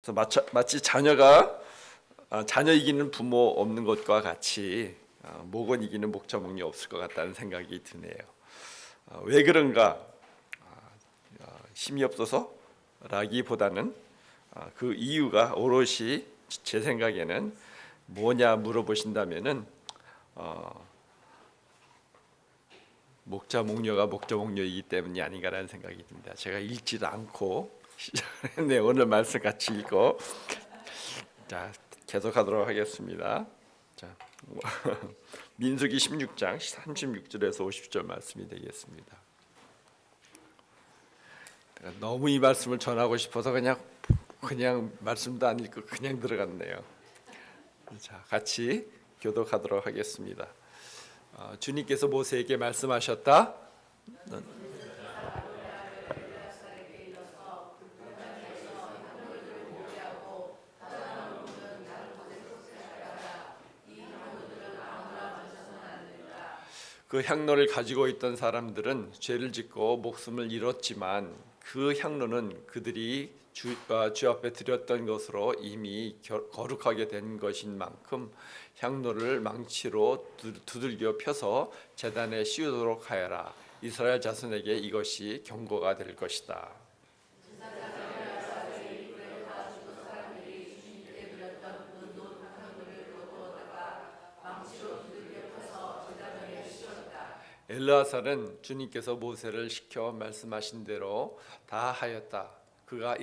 그래서 마치 자녀 이기는 부모 없는 것과 같이 목원 이기는 목자 목녀 없을 것 같다는 생각이 드네요. 왜 그런가? 힘이 없어서라기보다는 그 이유가 오롯이 제 생각에는 뭐냐 물어보신다면은 목자 목녀가 목자 목녀이기 때문이 아닌가라는 생각이 듭니다. 제가 읽지도 않고 시작을 했네요. 오늘 말씀 같이 읽고 자 계속하도록 하겠습니다. 자 민수기 16장 36절에서 50절 말씀이 되겠습니다. 너무 이 말씀을 전하고 싶어서 그냥 말씀도 안 읽고 그냥 들어갔네요. 자 같이 교독하도록 하겠습니다. 주님께서 모세에게 말씀하셨다. 그 향로를 가지고 있던 사람들은 죄를 짓고 목숨을 잃었지만 그 향로는 그들이 주 앞에 드렸던 것으로 이미 거룩하게 된 것인 만큼 향로를 망치로 두들겨 펴서 제단에 씌우도록 하여라. 이스라엘 자손에게 이것이 경고가 될 것이다. 엘르아살은 주님께서 모세를 시켜 말씀하신 대로 다 하였다. 그가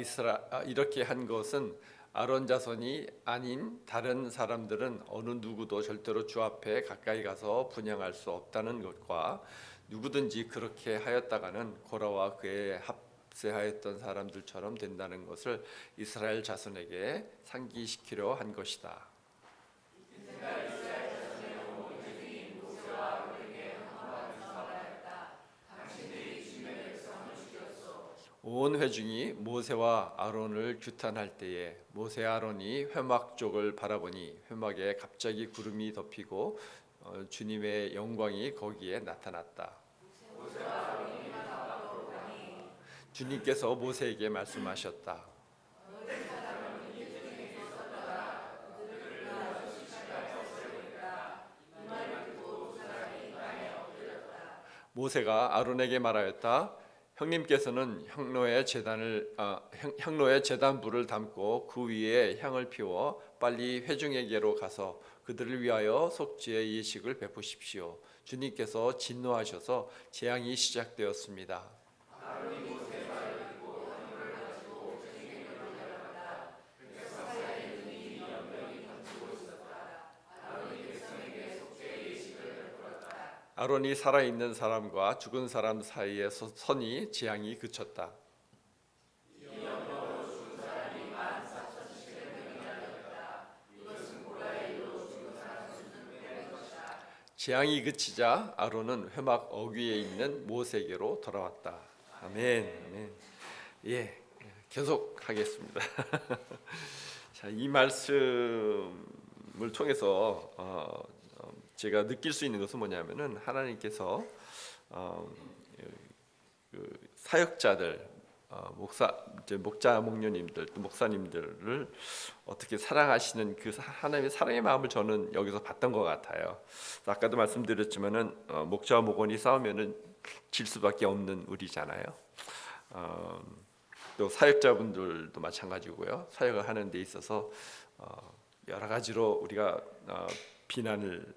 이렇게 한 것은 아론 자손이 아닌 다른 사람들은 어느 누구도 절대로 주 앞에 가까이 가서 분향할 수 없다는 것과 누구든지 그렇게 하였다가는 고라와 그에 합세하였던 사람들처럼 된다는 것을 이스라엘 자손에게 상기시키려 한 것이다. 온 회중이 모세와 아론을 규탄할 때에 모세 아론이 회막 쪽을 바라보니 회막에 갑자기 구름이 덮이고 주님의 영광이 거기에 나타났다. 주님께서 모세에게 말씀하셨다. 모세가 아론에게 말하였다. 형님께서는 향로에 제단불을 담고 그 위에 향을 피워 빨리 회중에게로 가서 그들을 위하여 속죄의 예식을 베푸십시오. 주님께서 진노하셔서 재앙이 시작되었습니다. 아론이 살아있는 사람과 죽은 사람 사이에 선이 재앙이 그쳤다. 재앙이 그치자 아론은 회막 어귀에 있는 모세에게로 돌아왔다. 아멘. 아멘. 예, 계속하겠습니다. 자, 이 말씀을 통해서 제가 느낄 수 있는 것은 뭐냐면은 하나님께서 그 사역자들, 목자 목녀님들, 또 목사님들을 어떻게 사랑하시는 그 하나님의 사랑의 마음을 저는 여기서 봤던 것 같아요. 아까도 말씀드렸지만은 목자와 목원이 싸우면은 질 수밖에 없는 우리잖아요. 또 사역자분들도 마찬가지고요. 사역을 하는 데 있어서 여러 가지로 우리가 비난을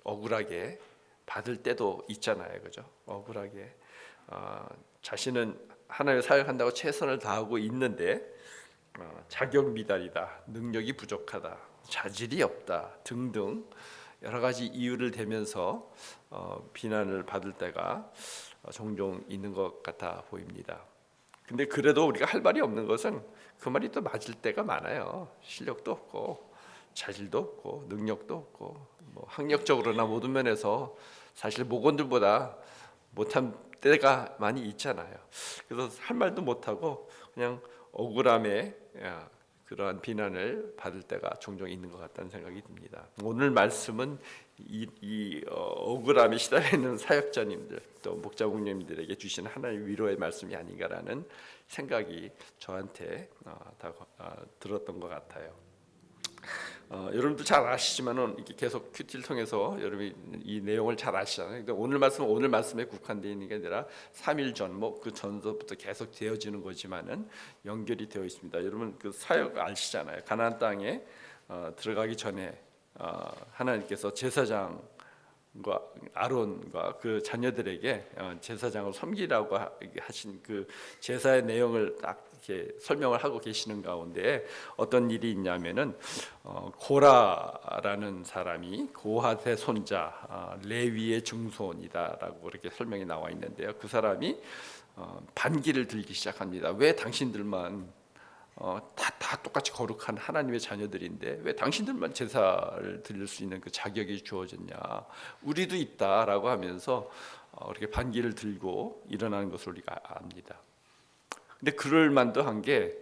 억울하게 받을 때도 있잖아요, 그죠? 억울하게 자신은 하나님을 사역한다고 최선을 다하고 있는데 자격 미달이다, 능력이 부족하다, 자질이 없다 등등 여러 가지 이유를 대면서 비난을 받을 때가 종종 있는 것 같아 보입니다. 근데 그래도 우리가 할 말이 없는 것은 그 말이 또 맞을 때가 많아요. 실력도 없고 자질도 없고 능력도 없고 뭐 학력적으로나 모든 면에서 사실 목원들보다 못한 때가 많이 있잖아요. 그래서 할 말도 못하고 그냥 억울함에 그러한 비난을 받을 때가 종종 있는 것 같다는 생각이 듭니다. 오늘 말씀은 이 억울함에 시달려 있는 사역자님들 또 목자 목님들에게 주신 하나의 위로의 말씀이 아닌가라는 생각이 저한테 들었던 것 같아요. 여러분도 잘 아시지만은 이렇게 계속 큐티를 통해서 여러분이 이 내용을 잘 아시잖아요. 근데 오늘 말씀은 오늘 말씀에 국한되어 있는 게 아니라 3일 전, 뭐 그 전서부터 계속 되어지는 거지만은 연결이 되어 있습니다. 여러분 그 사역 아시잖아요. 가나안 땅에 들어가기 전에 하나님께서 제사장과 아론과 그 자녀들에게 제사장을 섬기라고 하신 그 제사의 내용을 딱 이렇게 설명을 하고 계시는 가운데 어떤 일이 있냐면은 고라라는 사람이 고핫의 손자 레위의 증손이다라고 그렇게 설명이 나와 있는데요. 그 사람이 반기를 들기 시작합니다. 왜 당신들만 다 똑같이 거룩한 하나님의 자녀들인데 왜 당신들만 제사를 드릴 수 있는 그 자격이 주어졌냐? 우리도 있다라고 하면서 이렇게 반기를 들고 일어나는 것을 우리가 압니다. 근데 그럴 만도 한 게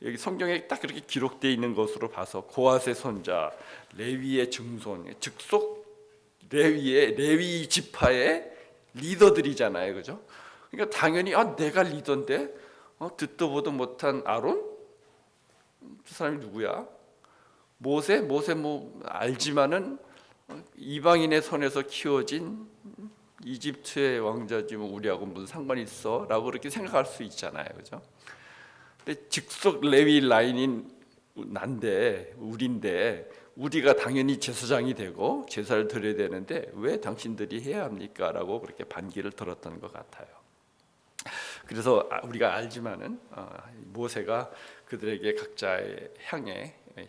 여기 성경에 딱 그렇게 기록되어 있는 것으로 봐서 고핫의 손자 레위의 증손 즉속 레위 지파의 리더들이잖아요, 그죠? 그러니까 당연히 내가 리더인데 듣도 보도 못한 아론? 그 사람이 누구야? 모세 뭐 알지만은 이방인의 손에서 키워진 이집트의 왕자지 뭐 우리하고 무슨 상관이 있어? 라고 그렇게 생각할 수 있잖아요, 그죠? 근데 직속 레위 라인인 난데 우리인데 우리가 당연히 제사장이 되고 제사를 드려야 되는데 왜 당신들이 해야 합니까? 라고 그렇게 반기를 들었던 것 같아요. 그래서 우리가 알지만은 모세가 그들에게 각자의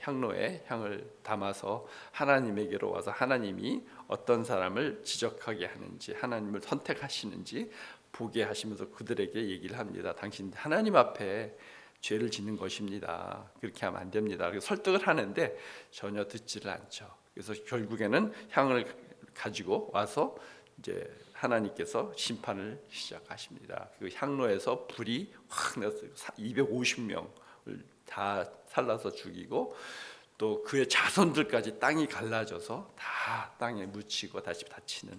향로에 향을 담아서 하나님에게로 와서 하나님이 어떤 사람을 지적하게 하는지 하나님을 선택하시는지 보게 하시면서 그들에게 얘기를 합니다. 당신 하나님 앞에 죄를 짓는 것입니다. 그렇게 하면 안 됩니다. 그래서 설득을 하는데 전혀 듣지를 않죠. 그래서 결국에는 향을 가지고 와서 이제 하나님께서 심판을 시작하십니다. 그 향로에서 불이 확 나서 250명을 다 살라서 죽이고 또 그의 자손들까지 땅이 갈라져서 다 땅에 묻히고 다시 다치는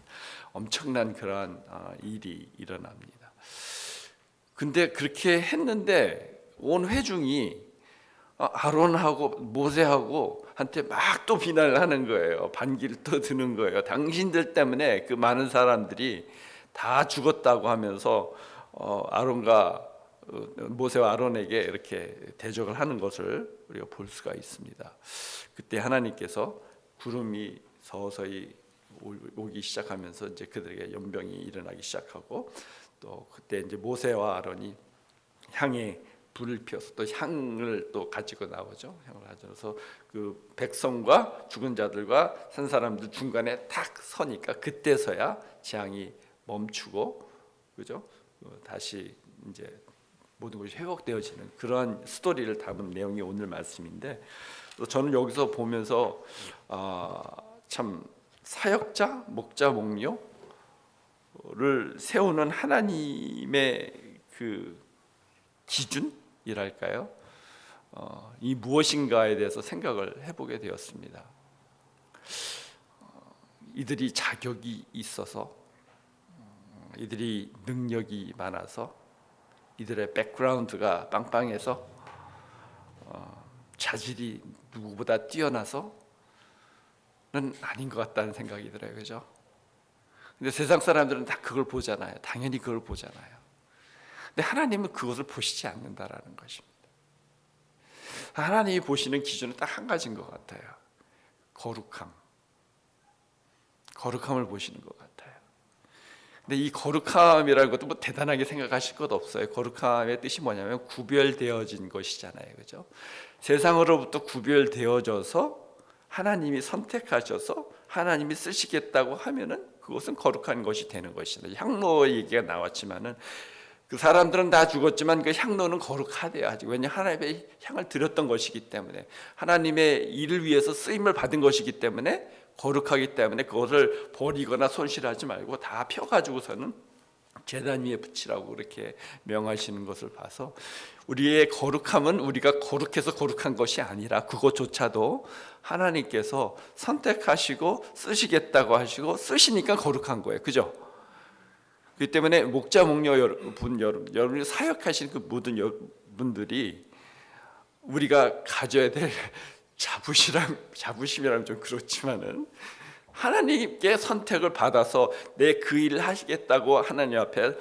엄청난 그러한 일이 일어납니다. 근데 그렇게 했는데 온 회중이 아론하고 모세하고 한테 막 또 비난을 하는 거예요. 반기를 또 드는 거예요. 당신들 때문에 그 많은 사람들이 다 죽었다고 하면서 아론과 모세와 아론에게 이렇게 대적을 하는 것을 우리가 볼 수가 있습니다. 그때 하나님께서 구름이 서서히 오기 시작하면서 이제 그들에게 연병이 일어나기 시작하고 또 그때 이제 모세와 아론이 향에 불을 피워서 또 향을 또 가지고 나오죠. 향을 가져서 그 백성과 죽은 자들과 산 사람들 중간에 탁 서니까 그때서야 재앙이 멈추고 그죠? 다시 이제 모든 것이 회복되어지는 그런 스토리를 담은 내용이 오늘 말씀인데 또 저는 여기서 보면서 참 사역자, 목자, 목녀를 세우는 하나님의 그 기준이랄까요? 이 무엇인가에 대해서 생각을 해보게 되었습니다. 이들이 자격이 있어서, 이들이 능력이 많아서, 이들의 백그라운드가 빵빵해서, 자질이 누구보다 뛰어나서는 아닌 것 같다는 생각이 들어요, 그죠? 근데 세상 사람들은 다 그걸 보잖아요. 당연히 그걸 보잖아요. 근데 하나님은 그것을 보시지 않는다라는 것입니다. 하나님이 보시는 기준은 딱 한 가지인 것 같아요. 거룩함을 보시는 것 같아요. 근데 이 거룩함이라는 것도 뭐 대단하게 생각하실 것 없어요. 거룩함의 뜻이 뭐냐면 구별되어진 것이잖아요, 그죠? 세상으로부터 구별되어져서 하나님이 선택하셔서 하나님이 쓰시겠다고 하면은 그것은 거룩한 것이 되는 것이다. 향로 얘기가 나왔지만은 그 사람들은 다 죽었지만 그 향로는 거룩하대요. 아직 왜냐 하나님의 향을 드렸던 것이기 때문에 하나님의 일을 위해서 쓰임을 받은 것이기 때문에 거룩하기 때문에 그것을 버리거나 손실하지 말고 다 펴가지고서는 제단 위에 붙이라고 그렇게 명하시는 것을 봐서 우리의 거룩함은 우리가 거룩해서 거룩한 것이 아니라 그것조차도 하나님께서 선택하시고 쓰시겠다고 하시고 쓰시니까 거룩한 거예요. 그죠? 그렇기 때문에 목자 목녀 여러분이 사역하시는 그 모든 분들이 우리가 가져야 될 자부심이라면 좀 그렇지만은 하나님께 선택을 받아서 내 그 일을 하시겠다고 하나님 앞에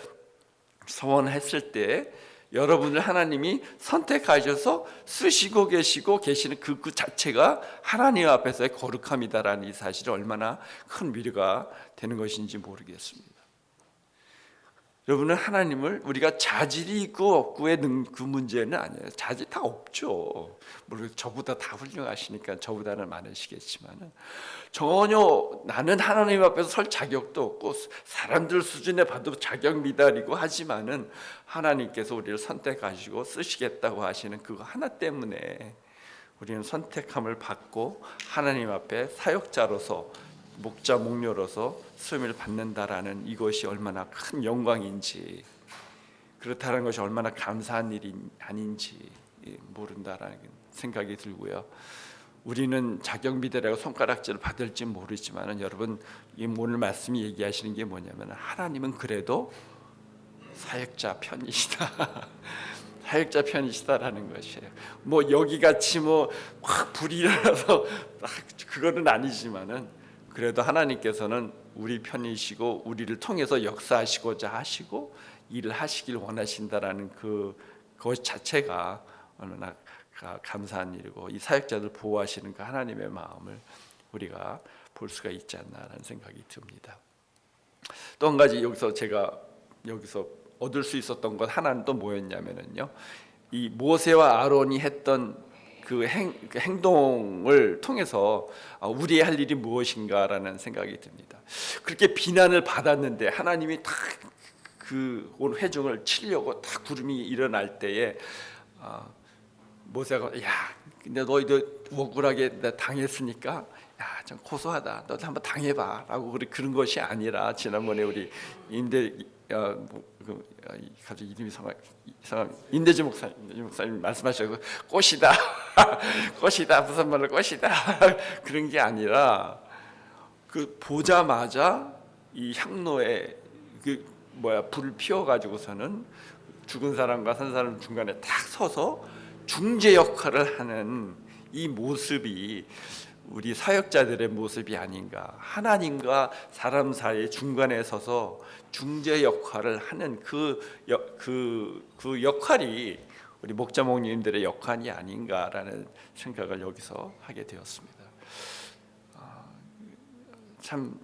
서원했을 때 여러분을 하나님이 선택하셔서 쓰시고 계시는 그 자체가 하나님 앞에서의 거룩함이다라는 이 사실이 얼마나 큰 위로가 되는 것인지 모르겠습니다. 여러분은 하나님을 우리가 자질이 있고 없고의 그 문제는 아니에요. 자질 다 없죠. 물론 저보다 다 훌륭하시니까 저보다는 많으시겠지만은 전혀 나는 하나님 앞에서 설 자격도 없고 사람들 수준에 봐도 자격 미달이고 하지만은 하나님께서 우리를 선택하시고 쓰시겠다고 하시는 그거 하나 때문에 우리는 선택함을 받고 하나님 앞에 사역자로서 목자 목녀로서 수임을 받는다라는 이것이 얼마나 큰 영광인지, 그렇다는 것이 얼마나 감사한 일이 아닌지 모른다라는 생각이 들고요. 우리는 자격 미달하고 손가락질을 받을지 모르지만 여러분, 이 오늘 말씀이 얘기하시는 게 뭐냐면 하나님은 그래도 사역자 편이시다. 사역자 편이시다라는 것이에요. 뭐 여기같이 확 불이 일어나서 그거는 아니지만은 그래도 하나님께서는 우리 편이시고 우리를 통해서 역사하시고자 하시고 일을 하시길 원하신다라는 그것 자체가 얼마나 감사한 일이고 이 사역자들 보호하시는 그 하나님의 마음을 우리가 볼 수가 있지 않나라는 생각이 듭니다. 또 한 가지 제가 여기서 얻을 수 있었던 것 하나는 또 뭐였냐면요, 이 모세와 아론이 했던 그 행동을 통해서 우리의 할 일이 무엇인가라는 생각이 듭니다. 그렇게 비난을 받았는데 하나님이 딱 그 온 회중을 치려고 딱 구름이 일어날 때에 모세가 근데 너희들 억울하게 당했으니까 좀 고소하다. 너도 한번 당해봐라고 그런 것이 아니라 지난번에 우리 갑자기 이름이 이상한 인대주 목사님 말씀하셔서 꽃이다, 꽃이다, 무슨 말로 꽃이다 그런 게 아니라 그 보자마자 이 향로에 불을 피워가지고서는 죽은 사람과 산 사람 중간에 딱 서서 중재 역할을 하는 이 모습이 우리 사역자들의 모습이 아닌가. 하나님과 사람 사이의 중간에 서서 중재 역할을 하는 그 역할이 우리 목자 목님들의 역할이 아닌가라는 생각을 여기서 하게 되었습니다. 참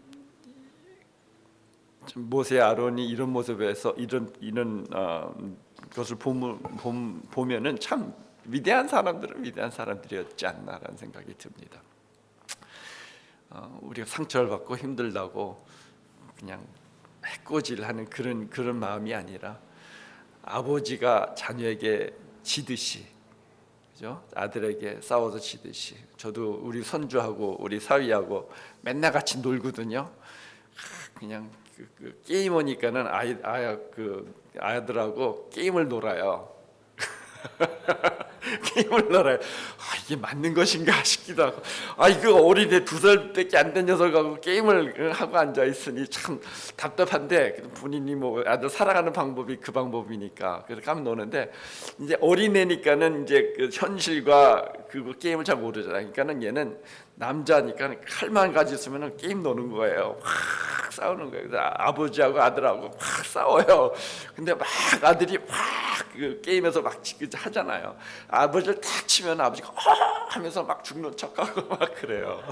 모세 아론이 이런 모습에서 이런 것을 보면은 참 위대한 사람들이었지 않나라는 생각이 듭니다. 우리가 상처를 받고 힘들다고 그냥 해코지하는 그런 마음이 아니라 아버지가 자녀에게 지듯이, 그죠? 아들에게 싸워서 지듯이. 저도 우리 손주하고 우리 사위하고 맨날 같이 놀거든요. 그냥 게임 오니까는 아이들하고 게임을 놀아요. 게임을 놀아요. 이게 맞는 것인가 싶기도 하고, 이거 어린애 2살밖에 안 된 녀석하고 게임을 하고 앉아 있으니 참 답답한데 본인이 아들 살아가는 방법이 그 방법이니까 그래서 가면 노는데, 이제 어린애니까는 이제 그 현실과 그 게임을 잘 모르잖아요. 그러니까는 얘는 남자니까 칼만 가지고 있으면 게임 노는 거예요. 확 싸우는 거예요. 그래서 아버지하고 아들하고 확 싸워요. 근데 막 아들이 그 게임에서 막 하잖아요. 아버지를 탁 치면 아버지가 하면서 막 죽는 척하고 막 그래요.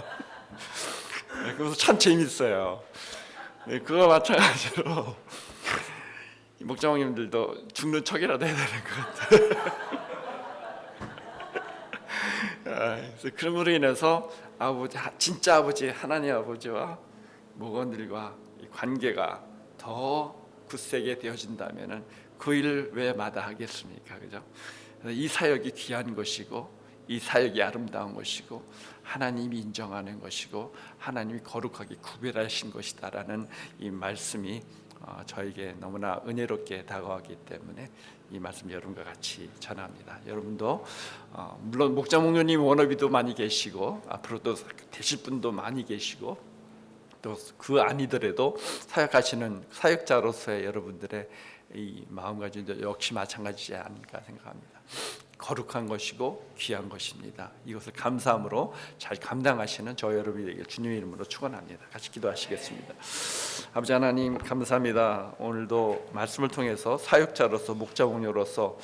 그래서 참 재밌어요. 그거 마찬가지로 목장님들도 죽는 척이라도 해야 되는 것 같아요. 그래서 그럼으로 인해서 진짜 아버지 하나님 아버지와 목원들과 관계가 더 굳세게 되어진다면은 그 일을 왜 마다하겠습니까? 그죠? 이 사역이 귀한 것이고 이 사역이 아름다운 것이고 하나님이 인정하는 것이고 하나님이 거룩하게 구별하신 것이다라는 이 말씀이 저에게 너무나 은혜롭게 다가왔기 때문에 이 말씀 여러분과 같이 전합니다. 여러분도 물론 목자 목녀님 워너비도 많이 계시고 앞으로도 되실 분도 많이 계시고 또 그 아니더라도 사역하시는 사역자로서의 여러분들의 이 마음가짐도 역시 마찬가지지 않을까 생각합니다. 거룩한 것이고 귀한 것입니다. 이것을 감사함으로 잘 감당하시는 저 여러분에게 주님의 이름으로 축원합니다. 같이 기도하시겠습니다. 아버지 하나님 감사합니다. 오늘도 말씀을 통해서 사역자로서 목자 목녀로서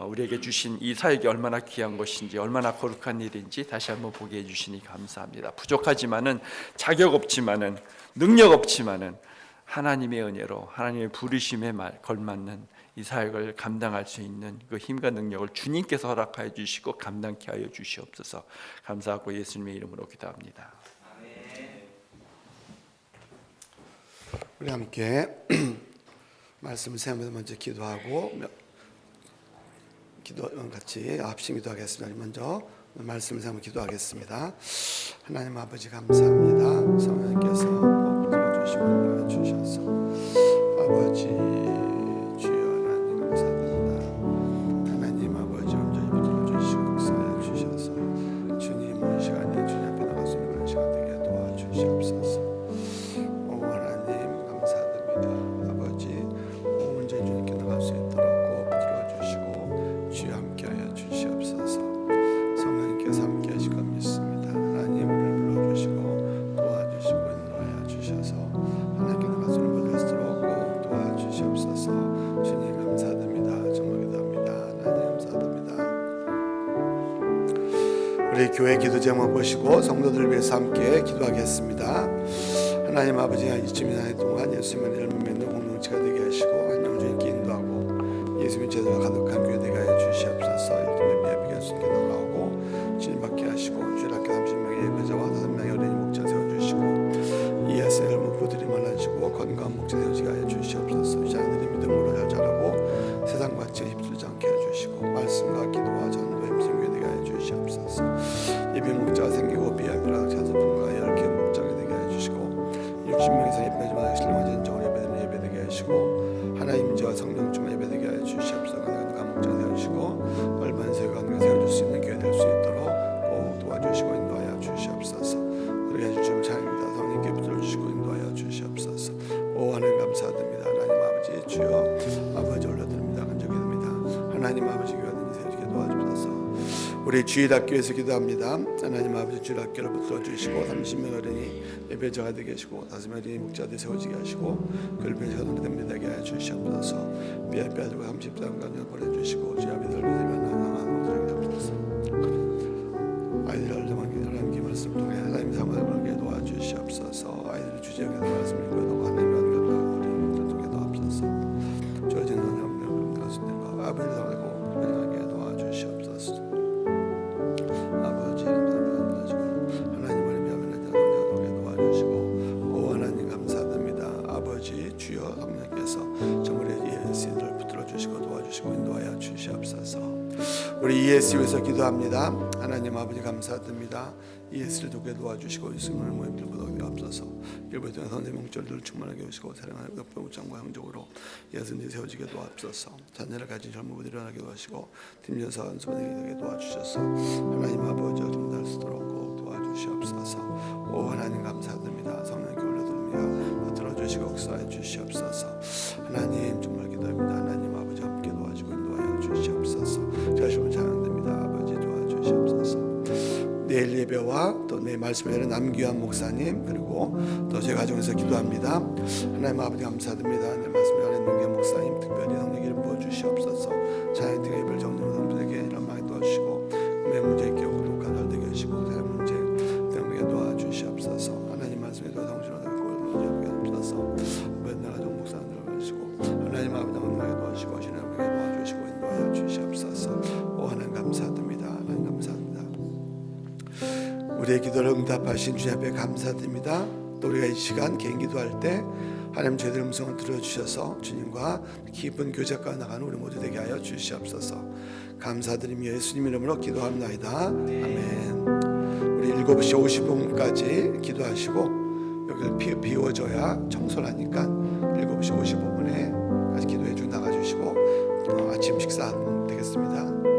우리에게 주신 이 사역이 얼마나 귀한 것인지 얼마나 거룩한 일인지 다시 한번 보게 해주시니 감사합니다. 부족하지만은 자격 없지만은 능력 없지만은 하나님의 은혜로 하나님의 부르심에 걸맞는 이 사역을 감당할 수 있는 그 힘과 능력을 주님께서 허락하여 주시고 감당케 하여 주시옵소서. 감사하고 예수님의 이름으로 기도합니다. 우리 함께 말씀을 세우면서 먼저 기도하고 같이 합심 기도하겠습니다. 먼저 말씀을 세우며 기도하겠습니다. 하나님 아버지 감사합니다. 성령님께서 꼭 들어주시고 주셔서 아버지 주여 하나님 감사드립니다. 하나님 아버지 온전히 붙들어주시고 역사해 주셔서 주님 이 시간에 주님 앞에 나갈 수 있는 시간 되게 도와주시옵소서. 오 하나님 감사드립니다. 아버지 온전히 주님께 나갈 수 있도록 꼭 붙들어주시고 주여 함께하여 주시옵소서. 성령님께서 함께하실 것 믿습니다. 하나님 우리를 불러주시고 도와주시고 인도하여 주셔서 하나님께 나갈 수 있는 모든 것으로 꼭 도와주시옵소서. 주님 감사드립니다. 정말 기도합니다. 하나님 감사드립니다. 우리 교회 기도 제목 보시고 성도들을 위해서 함께 기도하겠습니다. 하나님 아버지 이쯤 지난 동안 예수님의 이름을 믿는 공동체가 되게 하시고 하나님 주님께 인도하고 예수님의 제도가 가득한 교회 되게 하여 주시옵소서. 일tum의 예배가 예수님께 나오고 주님받게 하시고 주일 학교 30명의 예배자와 5명의 어린이 목자 세워주시고 이에스의 목부들이 많아지고 건강한 목자 세워지게 하여 주시옵소서. 자녀들이 믿음으로 잘 자라고 세상과 같이 힘들지 않게 해주시고 말씀과 기도와 전도의 힘쓰게 되게 하여 주시옵소서. 예배 목자가 생기고 비약이라 자소품과 10개 목장이 되게 하여 주시고 60명 이상 예배자마다 신령한 진정으로 예배드리는 예배되게 하시고 하나님 인자와 성령 충만 예배되게 하여 주시옵소서. 건강한 목자 세워주시고 얼마나 세워가는 세워줄 수 있는 교회 될 수 있도록 꼭 도와주시고 인도하여 주시옵소서. 우리 해주시면 찬양입니다. 성령님께 붙들어주시고 인도하여 주시옵소서. 오 하나님 감사드립니다. 하나님 아버지 주여 아버지 올려드립니다. 간절기도입니다. 하나님 아버지 교회는 세워주게 도와주옵소서. 우리 주일학교에서 기도합니다. 하나님 아버지 주일학교를 붙들어주시고 30명 어린이 예배자가 되게 하시고 5명 어린이 목자들 세워지게 하시고 글변에서 논의됩니다. 되게 하여 주시옵소서. 비아비 아들과 30사람까지 보내주시고 주의 아비들 되면 하나님 모두에게 하옵소서. 아이들 하나님께 말씀 통해 하나님 사랑을 보게 도와주시옵소서. 아이들의 주제에 말씀을 읽고 하나님의 은혜로 우리 목자 통해 도와주옵소서. 주어진 은혜 없는 것을 거 아버지를 사랑하고 변하게 도와주시옵소서. 아버지 감사드리고 하나님을 위하여 도와주시고 오 하나님 감사드립니다. 아버지 주여 성령께서 정말의 예수를 붙들어 주시고 도와주시고 인도하여 주시옵소서. 우리 예수 위해서 기도합니다. 하나님 아버지 감사드립니다. 예수를 돕게 도와주시고 예수님을 모임 들보다 앞서서 일부에 통해 선생님 목절들을 충만하게 해주시고 사랑하는 옆에 우창과 형적으로 예수님 세워지게 도와주셔서 자녀를 가진 젊은이들이 일어나게 도와주시고 팀전사 연수원에게 도와주셔서 하나님 아버지 정달 쓰도록 꼭 도와주시옵소서. 오 하나님 감사드립니다. 성령께 올려드립니다. 들어주시고 역사해 주시옵소서. 하나님 정말 기도합니다. 하나님 아버지 함께 도와주고 인도하여 주시옵소서. 자신을 찬양됩니다. 아버지 도와주시옵소서. 내일 예배와 또 내 말씀을 하는 남규환 목사님 그리고 또 제 가정에서 기도합니다. 하나님 아버지 감사드립니다. 내 말씀을 하는 남규환 목사님 특별히 성령을 부어주시옵소서. 자연 등의 예배를 정리하는 사람들에게 이런 많이 도와주시고 매 문제 있게 오도록 잘 되게 하시고 새 문제 등에게 도와주시옵소서. 하나님 말씀에 도와 성실하게 꼴을 주옵소서. 맨날 가정 목사님들 도와주시고 하나님 아버지 만나게 도와주시고 신앙에게 도와주시고 인도하여 주시옵소서. 오 하나님 감사드립니다. 하나님 감사합니다. 우리의 기도를 응답하신 주님 앞에 감사드립니다. 또 우리가 이 시간 개인 기도할 때 하나님 저희들 음성을 들어주셔서 주님과 깊은 교제가 나가는 우리 모두 되게 하여 주시옵소서. 감사드리며 예수님 이름으로 기도합니다. 아멘. 우리 7시 50분까지 기도하시고 여기를 비워줘야 청소를 하니까 7시 55분에 같이 기도해 주 나가주시고 아침 식사하면 되겠습니다.